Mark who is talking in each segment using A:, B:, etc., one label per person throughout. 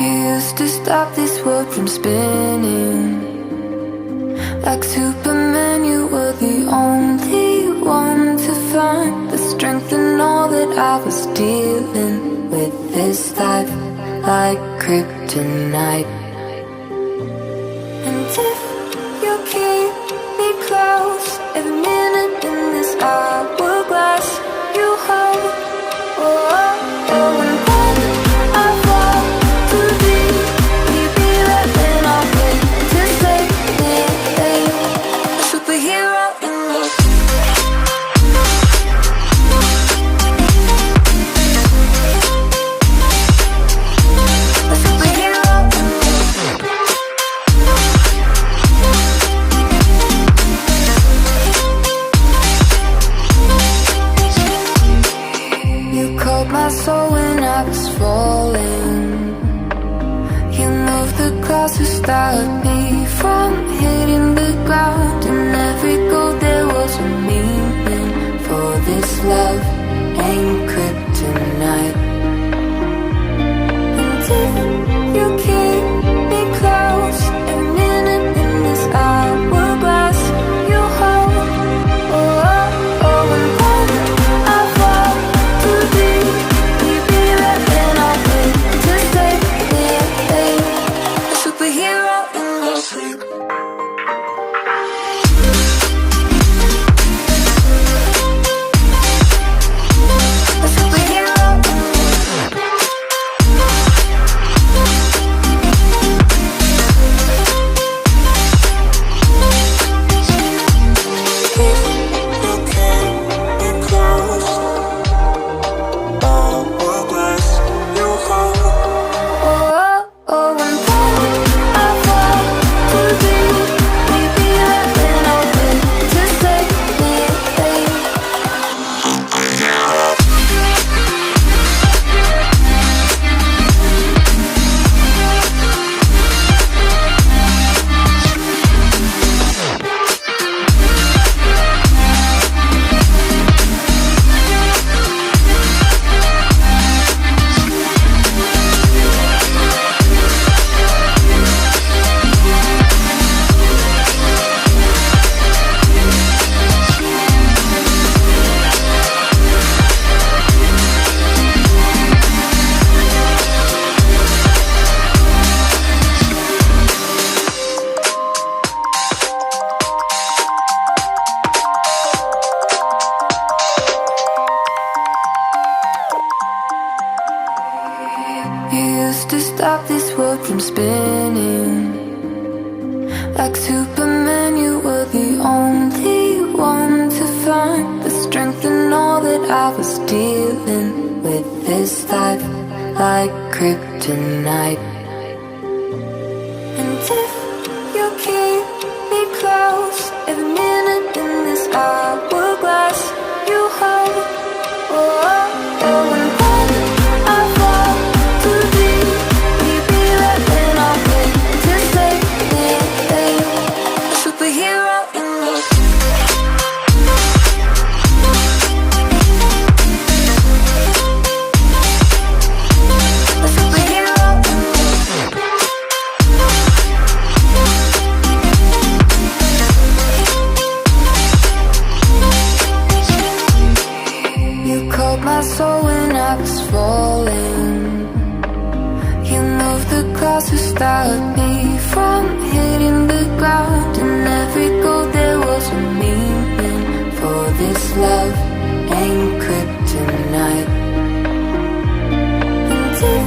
A: used to stop this world from spinning. Like Superman, you were the only one to find the strength in all that I was dealing with this life, like kryptonite. And if you keep me close, every minute in this hourglass you hold. Oh, oh, oh, and when I fall too deep, will you be right when I wait to save me? A superhero in me. A superhero in me. You called my soul when I was falling. You moved the clouds to stop me from hitting the ground. In every goal there was a meaning. For this love ain't kryptonite. And if you keep me close, every minute in this hourglass you hold. Oh, oh, oh, and when I fall too deep, will you be right when I wait to save me? A superhero in your sleep. A superhero in me. Oh, oh, oh, and when I fall too deep, will you be right when I wait to save me? You used to stop this world from spinning. Like Superman, you were the only one to find the strength in all that I was dealing with this life, like kryptonite. And if you keep me close, every minute in this hourglass you hold. Oh, oh, oh, and when I fall too deep, will you be right when I wait to save me? A superhero in me. A superhero in me. You called my soul when I was falling. You moved the clouds to stop me from hitting the ground. In every goal there was a meaning. For this love ain't kryptonite. And if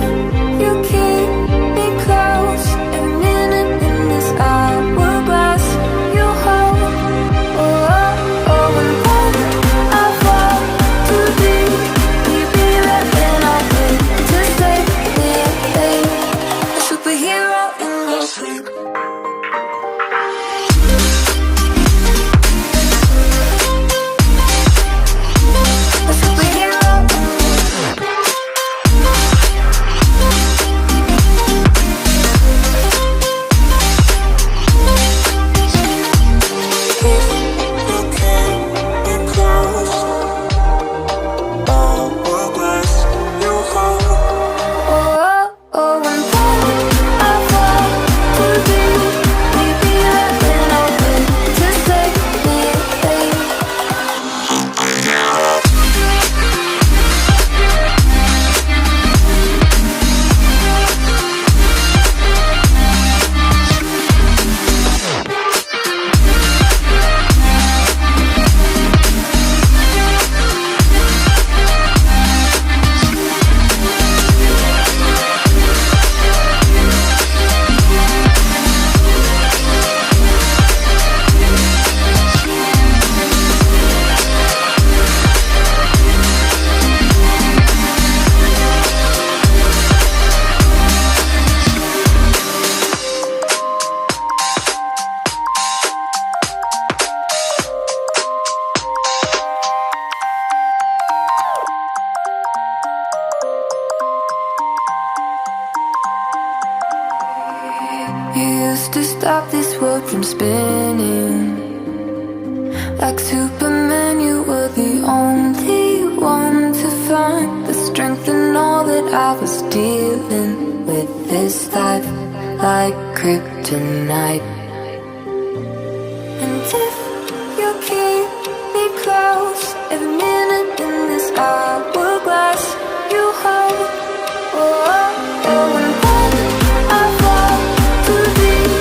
A: you keep me close, every minute in this hourglass you hold. Oh, oh, oh, and when I fall too deep, will you be right when I wait to save me? A superhero in your sleep. A superhero in me. Oh, oh, oh, and when You used to stop this world from spinning. Like Superman, you were the only one to find the strength in all that I was dealing with. This life like kryptonite. And if you keep me close, every minute in this hourglass you hold. Oh, oh, oh, and when I fall too deep,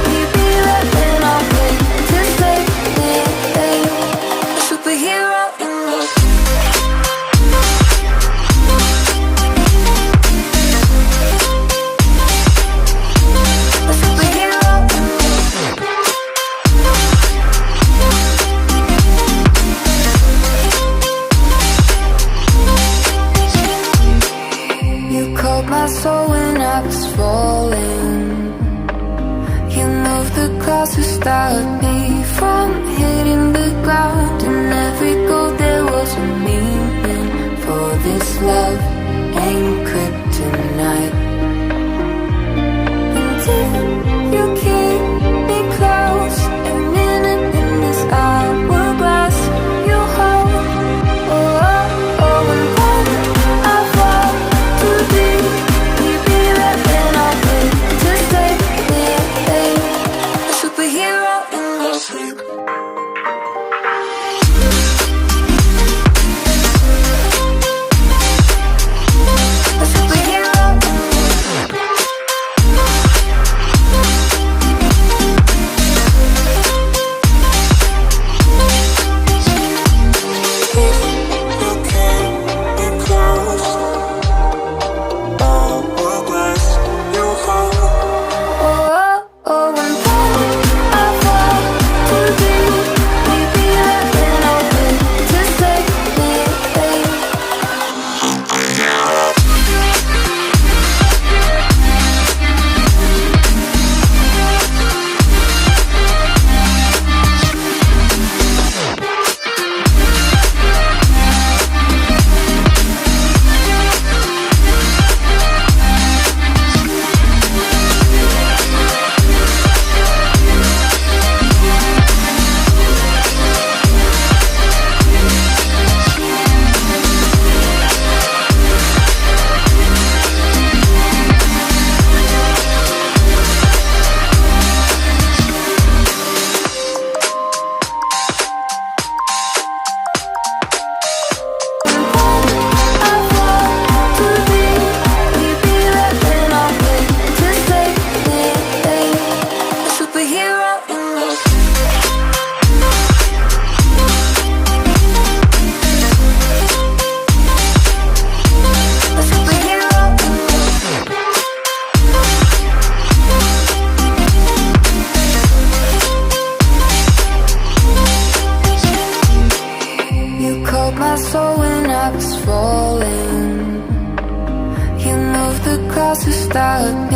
A: will you be there when I wake to save me? A superhero in me. A superhero in me. You called my soul when I was falling. You moved the clouds to stop me from hitting the ground. In every goal there was a meaning. For this love ain't kryptonite. And if you keep me close, every minute in this hourglass you hold. Oh, oh, oh, and when I fall too deep, will you be there when I wake to save me? A superhero in me. A superhero in me.
B: You can't be close. Hourglass, you hold.
A: Oh, oh, oh, and when I fall too deep, will you be there when I wake to save me? You called my soul when I was falling. You moved the clouds to stop